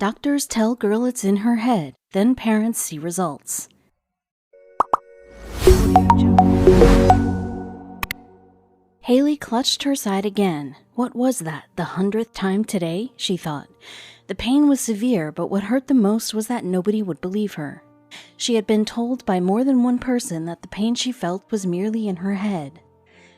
Doctors tell girl it's in her head, then parents see results. Haley clutched her side again. What was that, the 100th time today? She thought. The pain was severe, but what hurt the most was that nobody would believe her. She had been told by more than one person that the pain she felt was merely in her head.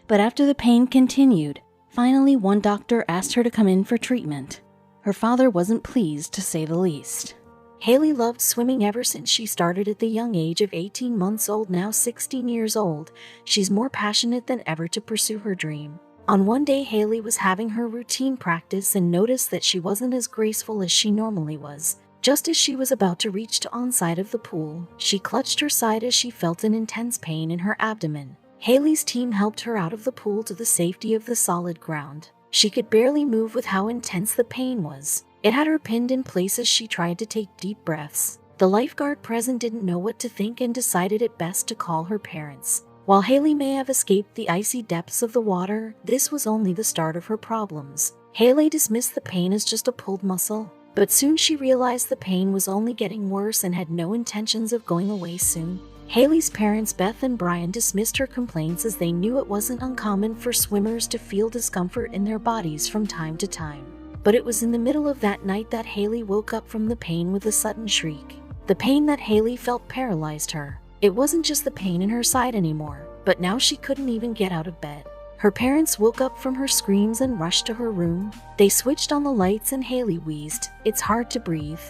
But after the pain continued, finally one doctor asked her to come in for treatment. Her father wasn't pleased, to say the least. Haley loved swimming ever since she started at the young age of 18 months old, now 16 years old. She's more passionate than ever to pursue her dream. On one day, Haley was having her routine practice and noticed that she wasn't as graceful as she normally was. Just as she was about to reach the onside of the pool, she clutched her side as she felt an intense pain in her abdomen. Haley's team helped her out of the pool to the safety of the solid ground. She could barely move with how intense the pain was. It had her pinned in place as she tried to take deep breaths. The lifeguard present didn't know what to think and decided it best to call her parents. While Haley may have escaped the icy depths of the water, this was only the start of her problems. Haley dismissed the pain as just a pulled muscle, but soon she realized the pain was only getting worse and had no intentions of going away soon. Haley's parents, Beth and Brian, dismissed her complaints as they knew it wasn't uncommon for swimmers to feel discomfort in their bodies from time to time. But it was in the middle of that night that Haley woke up from the pain with a sudden shriek. The pain that Haley felt paralyzed her. It wasn't just the pain in her side anymore, but now she couldn't even get out of bed. Her parents woke up from her screams and rushed to her room. They switched on the lights and Haley wheezed, "It's hard to breathe."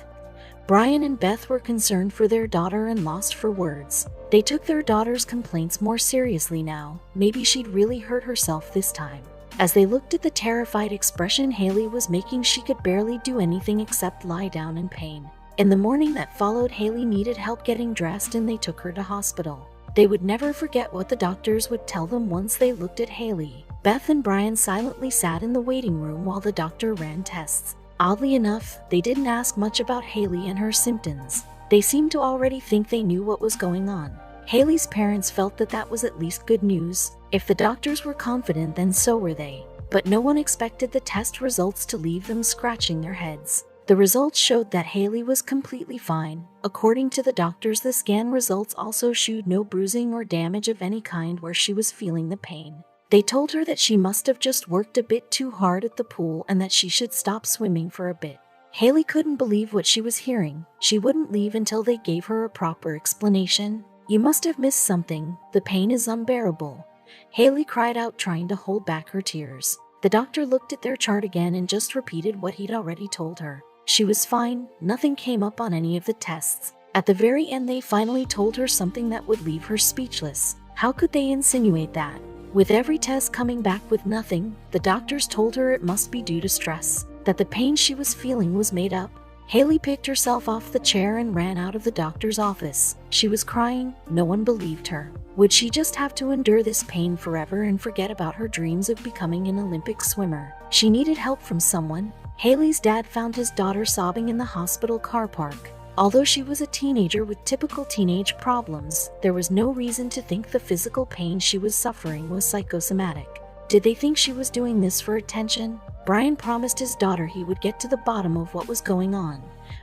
Brian and Beth were concerned for their daughter and lost for words. They took their daughter's complaints more seriously now. Maybe she'd really hurt herself this time. As they looked at the terrified expression Haley was making, she could barely do anything except lie down in pain. In the morning that followed, Haley needed help getting dressed and they took her to hospital. They would never forget what the doctors would tell them once they looked at Haley. Beth and Brian silently sat in the waiting room while the doctor ran tests. Oddly enough, they didn't ask much about Haley and her symptoms. They seemed to already think they knew what was going on. Haley's parents felt that that was at least good news. If the doctors were confident, then so were they. But no one expected the test results to leave them scratching their heads. The results showed that Haley was completely fine. According to the doctors, the scan results also showed no bruising or damage of any kind where she was feeling the pain. They told her that she must have just worked a bit too hard at the pool and that she should stop swimming for a bit. Haley couldn't believe what she was hearing. She wouldn't leave until they gave her a proper explanation. "You must have missed something. The pain is unbearable," Haley cried out, trying to hold back her tears. The doctor looked at their chart again and just repeated what he'd already told her. She was fine. Nothing came up on any of the tests. At the very end, they finally told her something that would leave her speechless. How could they insinuate that? With every test coming back with nothing, the doctors told her it must be due to stress, that the pain she was feeling was made up. Haley picked herself off the chair and ran out of the doctor's office. She was crying. No one believed her. Would she just have to endure this pain forever and forget about her dreams of becoming an Olympic swimmer? She needed help from someone. Haley's dad found his daughter sobbing in the hospital car park. Although she was a teenager with typical teenage problems, there was no reason to think the physical pain she was suffering was psychosomatic. Did they think she was doing this for attention? Brian promised his daughter he would get to the bottom of what was going on,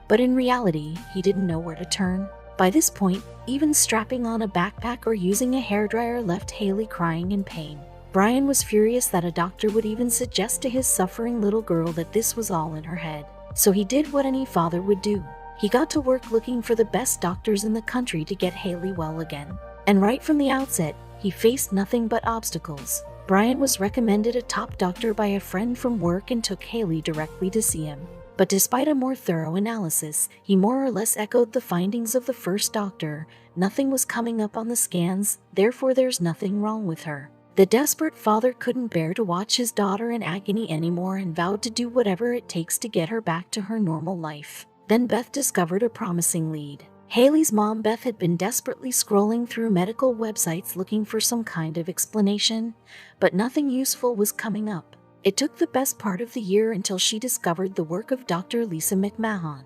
but in reality, he didn't know where to turn. By this point, even strapping on a backpack or using a hairdryer left Haley crying in pain. Brian was furious that a doctor would even suggest to his suffering little girl that this was all in her head. So he did what any father would do. He got to work looking for the best doctors in the country to get Haley well again. And right from the outset, he faced nothing but obstacles. Brian was recommended a top doctor by a friend from work and took Haley directly to see him. But despite a more thorough analysis, he more or less echoed the findings of the first doctor. Nothing was coming up on the scans, therefore there's nothing wrong with her. The desperate father couldn't bear to watch his daughter in agony anymore and vowed to do whatever it takes to get her back to her normal life. Then Beth discovered a promising lead. Haley's mom, Beth, had been desperately scrolling through medical websites looking for some kind of explanation, but nothing useful was coming up. It took the best part of the year until she discovered the work of Dr. Lisa McMahon,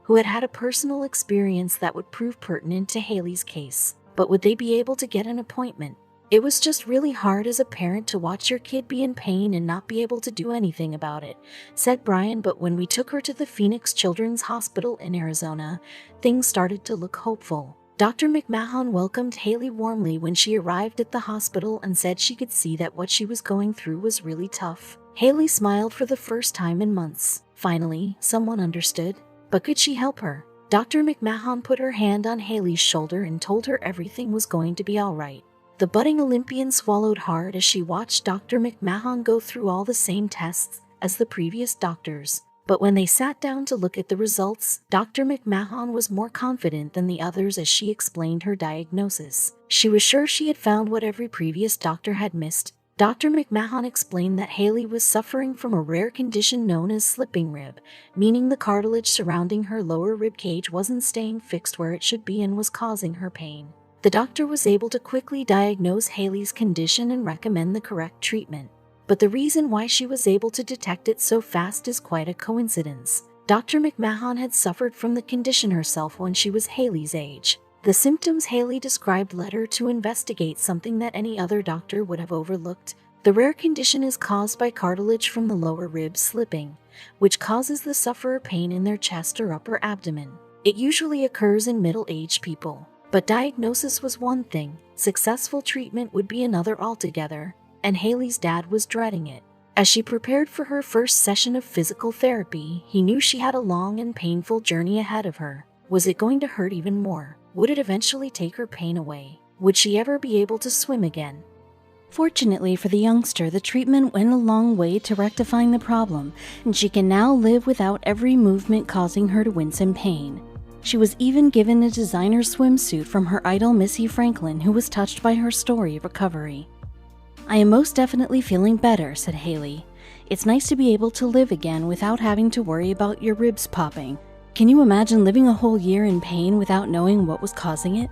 who had had a personal experience that would prove pertinent to Haley's case. But would they be able to get an appointment? It was just really hard as a parent to watch your kid be in pain and not be able to do anything about it, said Brian, but when we took her to the Phoenix Children's Hospital in Arizona, things started to look hopeful. Dr. McMahon welcomed Haley warmly when she arrived at the hospital and said she could see that what she was going through was really tough. Haley smiled for the first time in months. Finally, someone understood. But could she help her? Dr. McMahon put her hand on Haley's shoulder and told her everything was going to be all right. The budding Olympian swallowed hard as she watched Dr. McMahon go through all the same tests as the previous doctors. But when they sat down to look at the results, Dr. McMahon was more confident than the others as she explained her diagnosis. She was sure she had found what every previous doctor had missed. Dr. McMahon explained that Haley was suffering from a rare condition known as slipping rib, meaning the cartilage surrounding her lower rib cage wasn't staying fixed where it should be and was causing her pain. The doctor was able to quickly diagnose Haley's condition and recommend the correct treatment. But the reason why she was able to detect it so fast is quite a coincidence. Dr. McMahon had suffered from the condition herself when she was Haley's age. The symptoms Haley described led her to investigate something that any other doctor would have overlooked. The rare condition is caused by cartilage from the lower ribs slipping, which causes the sufferer pain in their chest or upper abdomen. It usually occurs in middle-aged people. But diagnosis was one thing, successful treatment would be another altogether, and Haley's dad was dreading it. As she prepared for her first session of physical therapy, he knew she had a long and painful journey ahead of her. Was it going to hurt even more? Would it eventually take her pain away? Would she ever be able to swim again? Fortunately for the youngster, the treatment went a long way to rectifying the problem, and she can now live without every movement causing her to wince in pain. She was even given a designer swimsuit from her idol Missy Franklin, who was touched by her story of recovery. "I am most definitely feeling better," said Haley. "It's nice to be able to live again without having to worry about your ribs popping. Can you imagine living a whole year in pain without knowing what was causing it?"